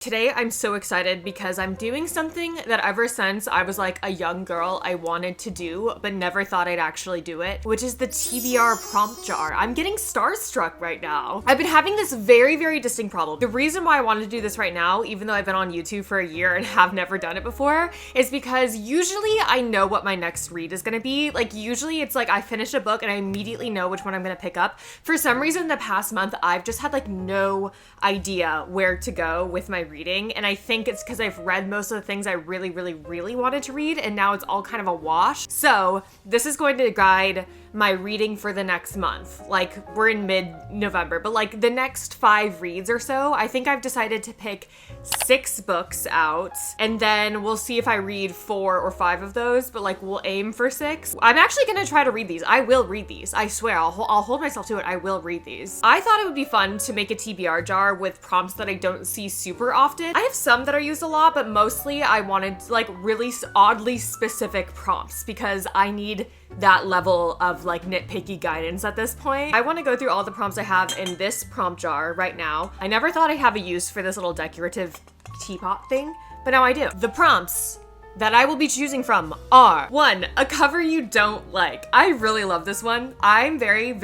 Today, I'm so excited because I'm doing something that ever since I was like a young girl, I wanted to do, but never thought I'd actually do it, which is the TBR prompt jar. I'm getting starstruck right now. I've been having this very, very distinct problem. The reason why I wanted to do this right now, even though I've been on YouTube for a year and have never done it before, is because usually I know what my next read is gonna be. Like usually it's like I finish a book and I immediately know which one I'm gonna pick up. For some reason, the past month, I've just had like no idea where to go with my reading, and I think it's because I've read most of the things I really wanted to read, and now it's all kind of a wash. So this is going to guide my reading for the next month. Like we're in mid-November, but like the next 5 reads or so, I think I've decided to pick 6 books out, and then we'll see if I read 4 or 5 of those, but like we'll aim for 6. I'm actually gonna try to read these. I will read these. I swear, I'll hold myself to it. I will read these. I thought it would be fun to make a TBR jar with prompts that I don't see super often. I have some that are used a lot, but mostly I wanted like really oddly specific prompts because I need that level of like nitpicky guidance at this point. I want to go through all the prompts I have in this prompt jar right now. I never thought I'd have a use for this little decorative teapot thing, but now I do. The prompts that I will be choosing from are 1, a cover you don't like. I really love this one. I'm very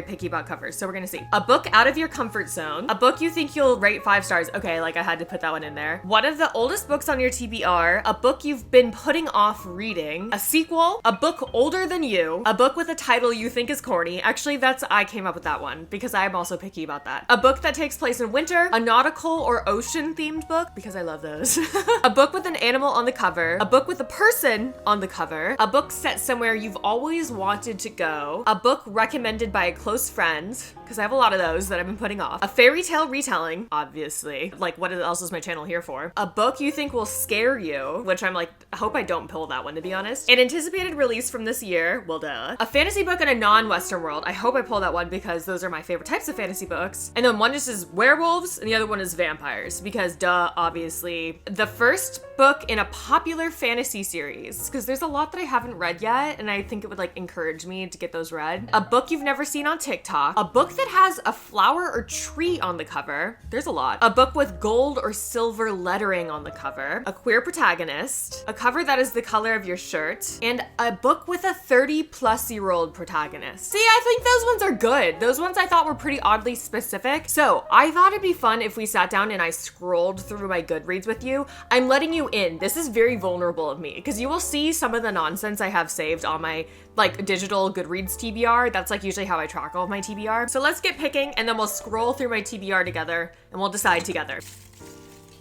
picky about covers, so we're gonna see. A book out of your comfort zone. A book you think you'll rate 5 stars. Okay, like I had to put that one in there. One of the oldest books on your TBR. A book you've been putting off reading. A sequel. A book older than you. A book with a title you think is corny. Actually, I came up with that one because I'm also picky about that. A book that takes place in winter. A nautical or ocean themed book, because I love those. A book with an animal on the cover. A book with a person on the cover. A book set somewhere you've always wanted to go. A book recommended by a close friend, because I have a lot of those that I've been putting off. A fairy tale retelling, obviously. Like, what else is my channel here for? A book you think will scare you, which I'm like, I hope I don't pull that one, to be honest. An anticipated release from this year, well duh. A fantasy book in a non-Western world. I hope I pull that one because those are my favorite types of fantasy books. And then one just is werewolves, and the other one is vampires, because duh, obviously. The first book in a popular fantasy series, because there's a lot that I haven't read yet, and I think it would like encourage me to get those read. A book you've never seen on TikTok. A book that has a flower or tree on the cover. There's a lot. A book with gold or silver lettering on the cover. A queer protagonist. A cover that is the color of your shirt. And a book with a 30-plus-year-old protagonist. See, I think those ones are good. Those ones I thought were pretty oddly specific. So I thought it'd be fun if we sat down and I scrolled through my Goodreads with you. I'm letting you in. This is very vulnerable of me because you will see some of the nonsense I have saved on my like digital Goodreads TBR. That's like usually how I track all of my TBR. So let's get picking and then we'll scroll through my TBR together and we'll decide together.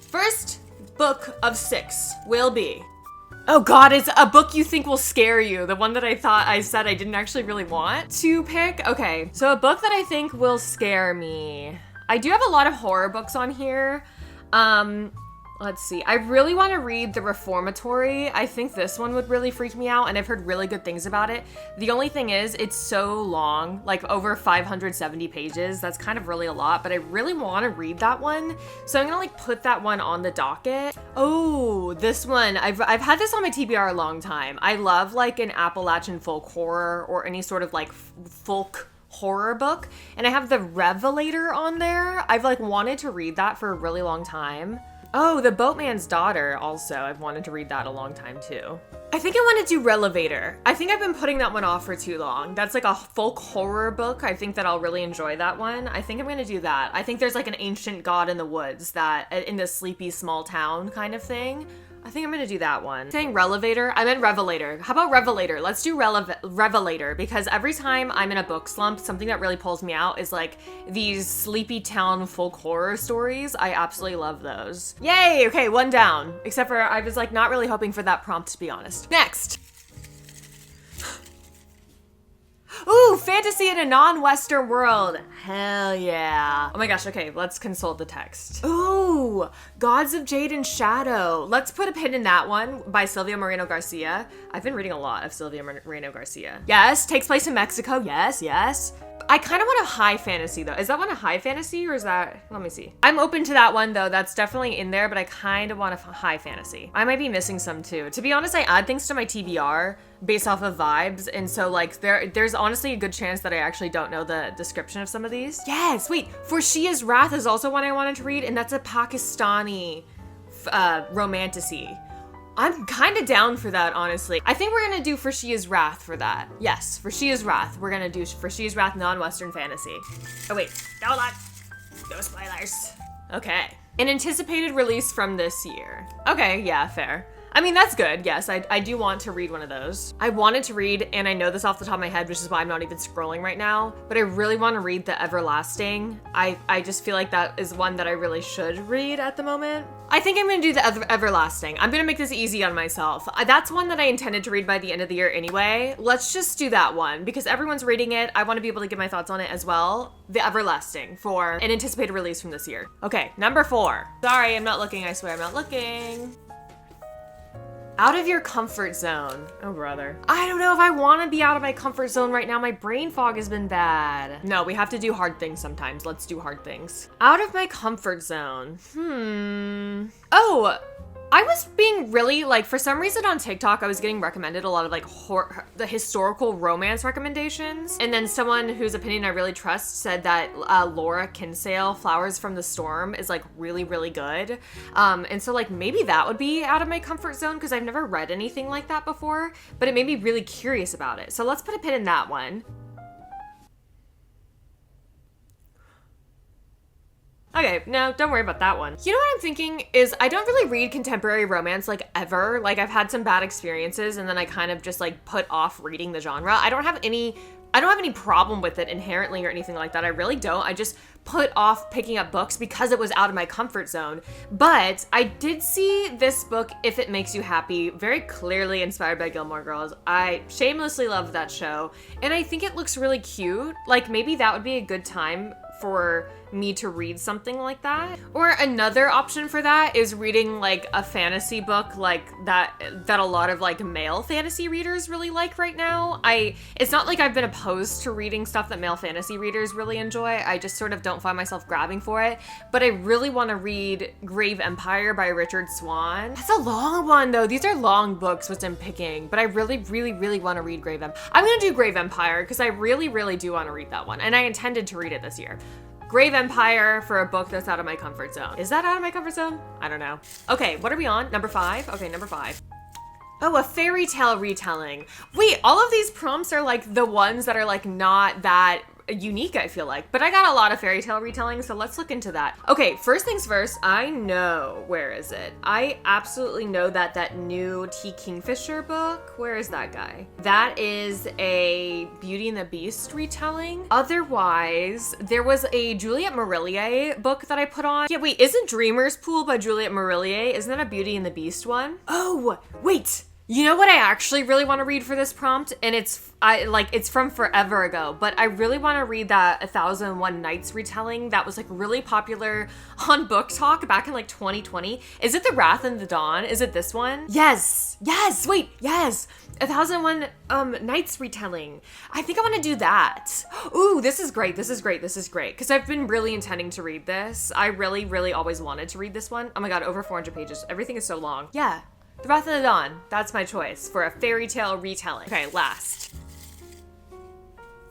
First book of 6 will be, oh God, it's a book you think will scare you. The one that I thought I said I didn't actually really want to pick. Okay, so a book that I think will scare me. I do have a lot of horror books on here. Let's see. I really want to read The Reformatory. I think this one would really freak me out, and I've heard really good things about it. The only thing is, it's so long, like over 570 pages. That's kind of really a lot, but I really want to read that one. So I'm gonna like put that one on the docket. Oh, this one. I've had this on my TBR a long time. I love like an Appalachian folk horror or any sort of like folk horror book, and I have The Revelator on there. I've like wanted to read that for a really long time. Oh, The Boatman's Daughter also. I've wanted to read that a long time too. I think I want to do Revelator. I think I've been putting that one off for too long. That's like a folk horror book. I think that I'll really enjoy that one. I think I'm going to do that. I think there's like an ancient god in the woods that in this sleepy small town kind of thing. I think I'm gonna do that one. Saying Revelator, I meant Revelator. How about Revelator? Let's do Revelator, because every time I'm in a book slump, something that really pulls me out is like these sleepy town folk horror stories. I absolutely love those. Yay, okay, 1 down. Except for I was like not really hoping for that prompt, to be honest. Next. Ooh, fantasy in a non-Western world. Hell yeah. Oh my gosh, okay, let's consult the text. Ooh, Gods of Jade and Shadow. Let's put a pin in that one by Silvia Moreno Garcia. I've been reading a lot of Silvia Moreno Garcia. Yes, takes place in Mexico. Yes, yes. I kind of want a high fantasy though. Is that one a high fantasy or is that, let me see. I'm open to that one though. That's definitely in there, but I kind of want a high fantasy. I might be missing some too. To be honest, I add things to my TBR based off of vibes. And so like there's honestly a good chance that I actually don't know the description of some of these. Yes, wait, For Shia's Wrath is also one I wanted to read, and that's a Pakistani corny romantasy. I'm kind of down for that, honestly. I think we're gonna do For She Is Wrath for that. Yes, For She Is Wrath. We're gonna do For She Is Wrath non-Western fantasy. Oh wait, hold on. No spoilers. Okay. An anticipated release from this year. Okay, yeah, fair. I mean, that's good. Yes, I do want to read one of those. I wanted to read, and I know this off the top of my head, which is why I'm not even scrolling right now, but I really want to read The Everlasting. I just feel like that is one that I really should read at the moment. I think I'm going to do The Everlasting. I'm going to make this easy on myself. That's one that I intended to read by the end of the year anyway. Let's just do that one because everyone's reading it. I want to be able to give my thoughts on it as well. The Everlasting for an anticipated release from this year. Okay, number 4. Sorry, I'm not looking. I swear I'm not looking. Out of your comfort zone. Oh, brother. I don't know if I want to be out of my comfort zone right now. My brain fog has been bad. No, we have to do hard things sometimes. Let's do hard things. Out of my comfort zone. Oh, I was being really, like, for some reason on TikTok, I was getting recommended a lot of, like, the historical romance recommendations. And then someone whose opinion I really trust said that Laura Kinsale, Flowers from the Storm, is, like, really, really good. And so, like, maybe that would be out of my comfort zone because I've never read anything like that before. But it made me really curious about it. So let's put a pin in that one. Okay, no, don't worry about that one. You know what I'm thinking is I don't really read contemporary romance like ever. Like I've had some bad experiences and then I kind of just like put off reading the genre. I don't have any problem with it inherently or anything like that. I really don't. I just put off picking up books because it was out of my comfort zone. But I did see this book, If It Makes You Happy, very clearly inspired by Gilmore Girls. I shamelessly love that show. And I think it looks really cute. Like maybe that would be a good time for me to read something like that. Or another option for that is reading like a fantasy book like that a lot of like male fantasy readers really like right now. It's not like I've been opposed to reading stuff that male fantasy readers really enjoy. I just sort of don't find myself grabbing for it. But I really want to read Grave Empire by Richard Swan. That's a long one though. These are long books which I'm picking, but I really, really, really want to read Grave Empire. I'm gonna do Grave Empire because I really, really do want to read that one. And I intended to read it this year. Grave Empire for a book that's out of my comfort zone. Is that out of my comfort zone? I don't know. Okay, what are we on? Number 5? Okay, number 5. Oh, a fairy tale retelling. Wait, all of these prompts are like the ones that are like not that unique, I feel like. But I got a lot of fairy tale retelling, so let's look into that. Okay, first things first, I know, where is it? I absolutely know that new T. Kingfisher book, where is that guy? That is a Beauty and the Beast retelling. Otherwise, there was a Juliette Marillier book that I put on. Yeah, wait, isn't Dreamer's Pool by Juliette Marillier? Isn't that a Beauty and the Beast one? Oh, wait. You know what I actually really want to read for this prompt? And it's from forever ago, but I really want to read that 1001 Nights retelling that was like really popular on Book Talk back in like 2020. Is it The Wrath and the Dawn? Is it this one? Yes, wait, yes. 1001 Nights retelling. I think I want to do that. Ooh, this is great. Because I've been really intending to read this. I really, really always wanted to read this one. Oh my God, over 400 pages. Everything is so long. Yeah. The Wrath of the Dawn, that's my choice for a fairy tale retelling. Okay, last.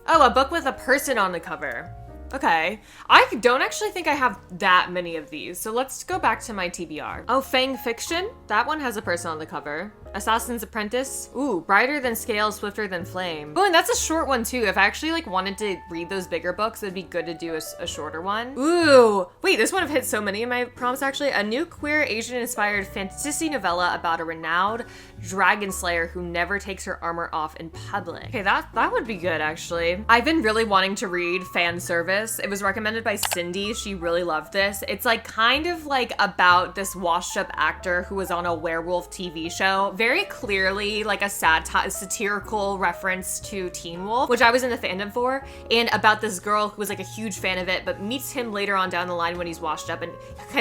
Oh, a book with a person on the cover. Okay. I don't actually think I have that many of these, so let's go back to my TBR. Oh, Fang Fiction? That one has a person on the cover. Assassin's Apprentice. Ooh, Brighter Than Scale, Swifter Than Flame. Oh, and that's a short one too. If I actually like wanted to read those bigger books, it'd be good to do a shorter one. Ooh, wait, this one have hit so many of my prompts actually. A new queer Asian-inspired fantasy novella about a renowned dragon slayer who never takes her armor off in public. Okay, that would be good actually. I've been really wanting to read Fan Service. It was recommended by Cindy. She really loved this. It's like kind of like about this washed up actor who was on a werewolf TV show. Very clearly like a satirical reference to Teen Wolf, which I was in the fandom for, and about this girl who was like a huge fan of it, but meets him later on down the line when he's washed up, and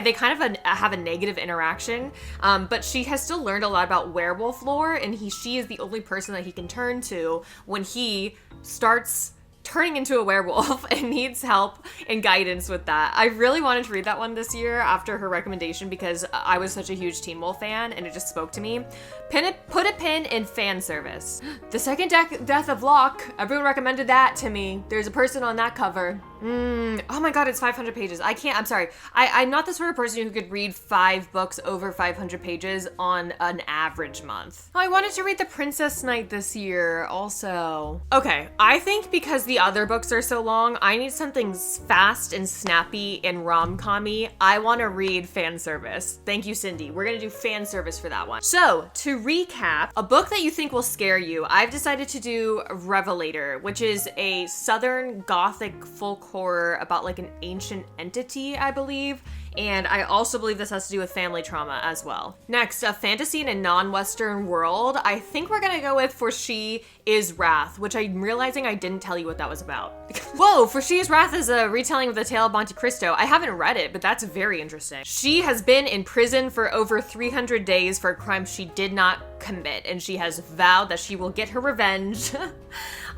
they kind of have a negative interaction. But she has still learned a lot about werewolf lore, and she is the only person that he can turn to when he starts turning into a werewolf and needs help and guidance with that. I really wanted to read that one this year after her recommendation because I was such a huge Teen Wolf fan and it just spoke to me. Put a pin in Fan Service. The Second Death of Locke. Everyone recommended that to me. There's a person on that cover. Oh my god, it's 500 pages. I'm sorry. I'm not the sort of person who could read 5 books over 500 pages on an average month. Oh, I wanted to read The Princess Knight this year also. Okay, I think because the other books are so long, I need something fast and snappy and rom-com-y. I want to read fan service. Thank you, Cindy. We're gonna do fan service for that one. So, to recap, a book that you think will scare you, I've decided to do Revelator, which is a Southern Gothic folk horror about like an ancient entity, I believe. And I also believe this has to do with family trauma as well. Next, a fantasy in a non-Western world. I think we're gonna go with For She Is Wrath, which I'm realizing I didn't tell you what that was about. Whoa, For She Is Wrath is a retelling of the tale of Monte Cristo. I haven't read it, but that's very interesting. She has been in prison for over 300 days for a crime she did not commit, and she has vowed that she will get her revenge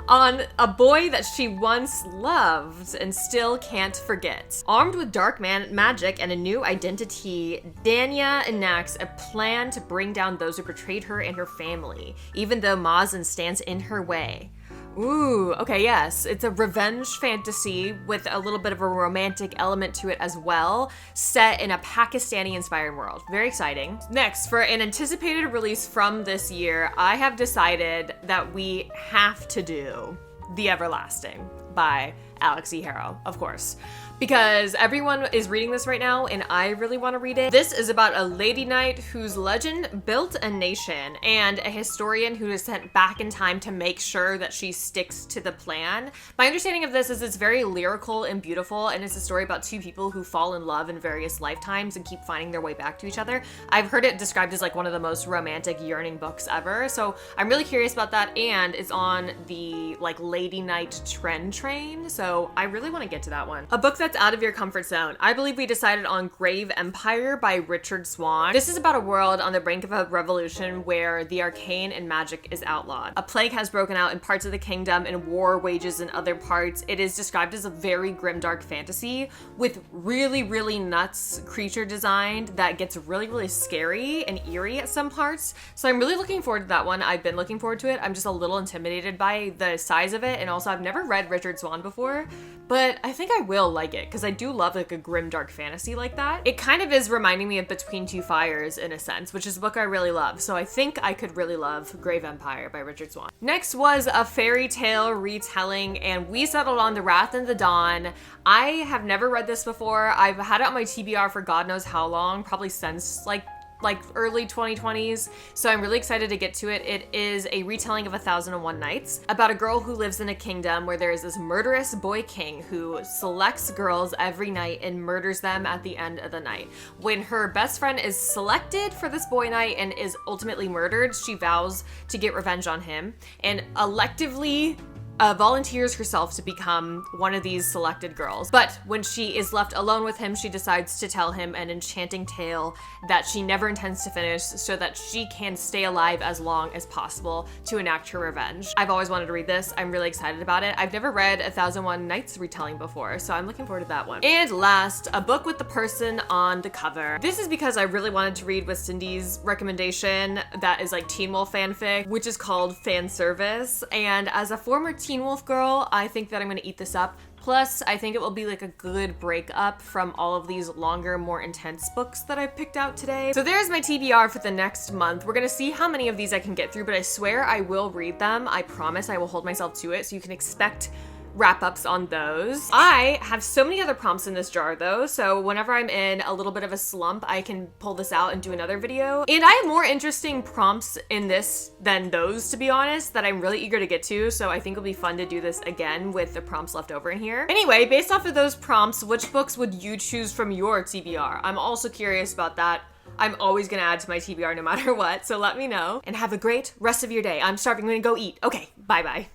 on a boy that she once loved and still can't forget. Armed with dark magic and a new identity, Danya enacts a plan to bring down those who betrayed her and her family, even though Mazin stands in her way. Ooh, okay, yes. It's a revenge fantasy with a little bit of a romantic element to it as well, set in a Pakistani-inspired world. Very exciting. Next, for an anticipated release from this year, I have decided that we have to do The Everlasting by Alex E. Harrow, of course, because everyone is reading this right now and I really want to read it. This is about a lady knight whose legend built a nation and a historian who is sent back in time to make sure that she sticks to the plan. My understanding of this is it's very lyrical and beautiful, and it's a story about 2 people who fall in love in various lifetimes and keep finding their way back to each other. I've heard it described as like one of the most romantic, yearning books ever, so I'm really curious about that, and it's on the like lady knight trend train, so I really want to get to that one. A book that's out of your comfort zone. I believe we decided on Grave Empire by Richard Swan. This is about a world on the brink of a revolution where the arcane and magic is outlawed. A plague has broken out in parts of the kingdom and war wages in other parts. It is described as a very grimdark fantasy with really, really nuts creature design that gets really, really scary and eerie at some parts. So I'm really looking forward to that one. I've been looking forward to it. I'm just a little intimidated by the size of it, and also I've never read Richard Swan before, but I think I will like it because I do love like a grim dark fantasy like that. It kind of is reminding me of Between Two Fires in a sense, which is a book I really love. So I think I could really love Grave Empire by Richard Swan. Next was a fairy tale retelling, and we settled on The Wrath and the Dawn. I have never read this before. I've had it on my TBR for God knows how long, probably since like early 2020s, so I'm really excited to get to it. It is a retelling of 1001 Nights about a girl who lives in a kingdom where there is this murderous boy king who selects girls every night and murders them at the end of the night. When her best friend is selected for this boy night and is ultimately murdered, she vows to get revenge on him and electively volunteers herself to become one of these selected girls. But when she is left alone with him, she decides to tell him an enchanting tale that she never intends to finish so that she can stay alive as long as possible to enact her revenge. I've always wanted to read this. I'm really excited about it. I've never read 1001 Nights retelling before, so I'm looking forward to that one. And last, a book with the person on the cover. This is because I really wanted to read with Cindy's recommendation that is like Teen Wolf fanfic, which is called Fan Service. And as a former Teen Wolf girl, I think that I'm gonna eat this up. Plus, I think it will be like a good breakup from all of these longer, more intense books that I've picked out today. So there's my TBR for the next month. We're gonna see how many of these I can get through, but I swear I will read them. I promise I will hold myself to it, so you can expect wrap-ups on those. I have so many other prompts in this jar though, so whenever I'm in a little bit of a slump, I can pull this out and do another video. And I have more interesting prompts in this than those, to be honest, that I'm really eager to get to, so I think it'll be fun to do this again with the prompts left over in here. Anyway, based off of those prompts, which books would you choose from your TBR? I'm also curious about that. I'm always gonna add to my TBR no matter what, so let me know. And have a great rest of your day. I'm starving, I'm gonna go eat. Okay, bye-bye.